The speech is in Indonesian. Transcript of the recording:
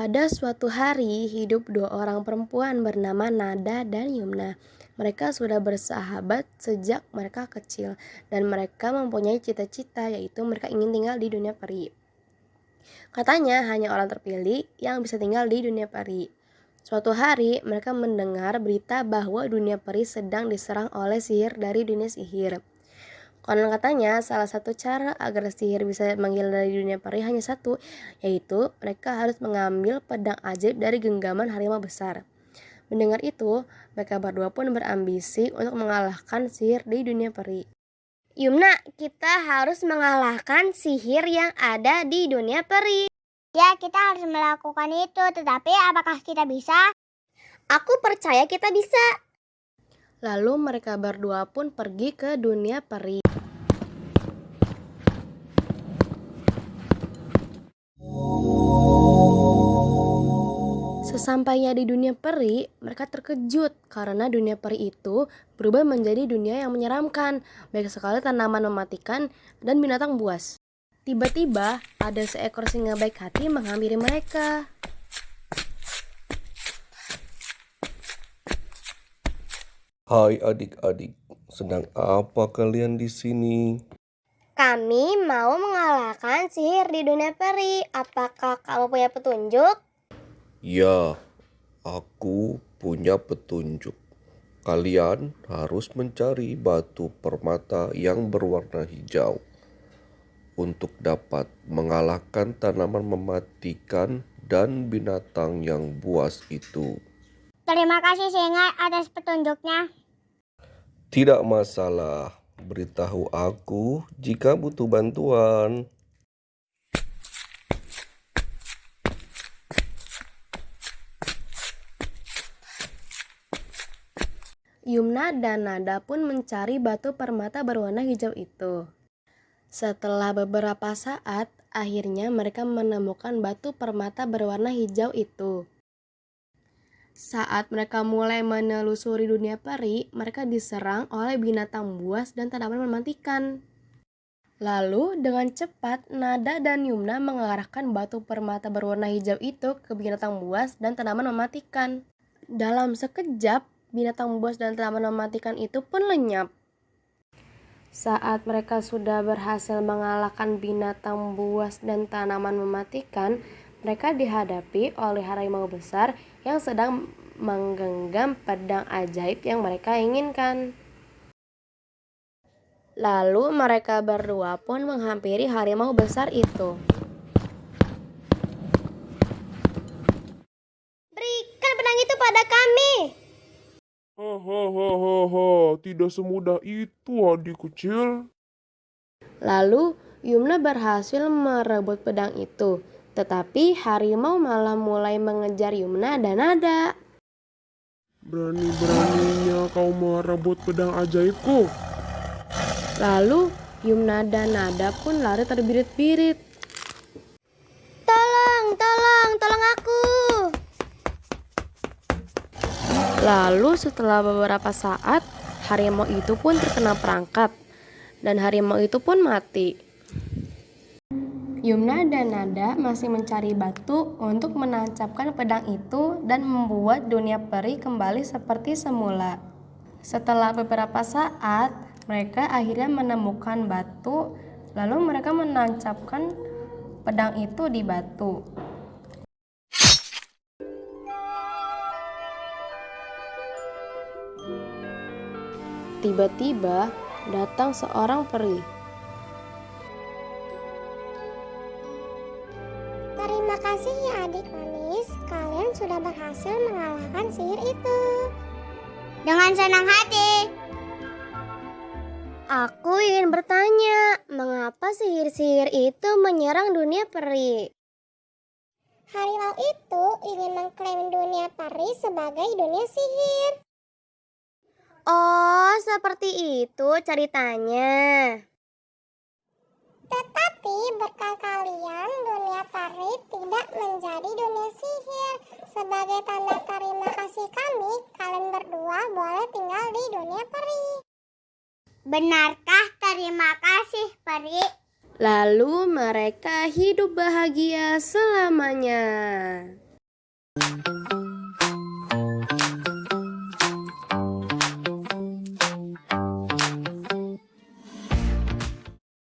Pada suatu hari, hidup dua orang perempuan bernama Nada dan Yumna. Mereka sudah bersahabat sejak mereka kecil, dan mereka mempunyai cita-cita, yaitu mereka ingin tinggal di dunia peri. Katanya hanya orang terpilih yang bisa tinggal di dunia peri. Suatu hari, mereka mendengar berita bahwa dunia peri sedang diserang oleh sihir dari dunia sihir. Konon katanya salah satu cara agar sihir bisa manggil dari dunia peri hanya satu, yaitu mereka harus mengambil pedang ajaib dari genggaman harimau besar. Mendengar itu, mereka berdua pun berambisi untuk mengalahkan sihir di dunia peri. Yumna, kita harus mengalahkan sihir yang ada di dunia peri. Ya, kita harus melakukan itu, tetapi apakah kita bisa? Aku percaya kita bisa. Lalu mereka berdua pun pergi ke dunia peri. Sesampainya di dunia peri, mereka terkejut karena dunia peri itu berubah menjadi dunia yang menyeramkan. Banyak sekali tanaman mematikan dan binatang buas. Tiba-tiba ada seekor singa baik hati menghampiri mereka. Hai adik-adik, sedang apa kalian di sini? Kami mau mengalahkan sihir di dunia peri. Apakah kamu punya petunjuk? Ya, aku punya petunjuk. Kalian harus mencari batu permata yang berwarna hijau untuk dapat mengalahkan tanaman mematikan dan binatang yang buas itu. Terima kasih singa atas petunjuknya. Tidak masalah, beritahu aku jika butuh bantuan. Yumna dan Nada pun mencari batu permata berwarna hijau itu. Setelah beberapa saat, akhirnya mereka menemukan batu permata berwarna hijau itu. Saat mereka mulai menelusuri dunia peri, mereka diserang oleh binatang buas dan tanaman mematikan. Lalu dengan cepat, Nada dan Yumna mengarahkan batu permata berwarna hijau itu ke binatang buas dan tanaman mematikan. Dalam sekejap, binatang buas dan tanaman mematikan itu pun lenyap. Saat mereka sudah berhasil mengalahkan binatang buas dan tanaman mematikan, mereka dihadapi oleh harimau besar yang sedang menggenggam pedang ajaib yang mereka inginkan. Lalu mereka berdua pun menghampiri harimau besar itu. Berikan pedang itu pada kami. Hahaha, tidak semudah itu adik kecil. Lalu Yumna berhasil merebut pedang itu, tetapi harimau malah mulai mengejar Yumna dan Nada. Berani-beraninya kau merebut pedang ajaibku. Lalu Yumna dan Nada pun lari terbirit-birit. Tolong aku. Lalu setelah beberapa saat, harimau itu pun terkena perangkap dan harimau itu pun mati. Yumna dan Nada masih mencari batu untuk menancapkan pedang itu dan membuat dunia peri kembali seperti semula. Setelah beberapa saat, mereka akhirnya menemukan batu, lalu mereka menancapkan pedang itu di batu. Tiba-tiba datang seorang peri. Terima kasih ya adik manis, kalian sudah berhasil mengalahkan sihir itu. Dengan senang hati. Aku ingin bertanya, mengapa sihir-sihir itu menyerang dunia peri? Harimau itu ingin mengklaim dunia peri sebagai dunia sihir. Oh, seperti itu ceritanya. Tetapi berkat kalian, dunia peri tidak menjadi dunia sihir. Sebagai tanda terima kasih kami, kalian berdua boleh tinggal di dunia peri. Benarkah? Terima kasih, peri. Lalu mereka hidup bahagia selamanya.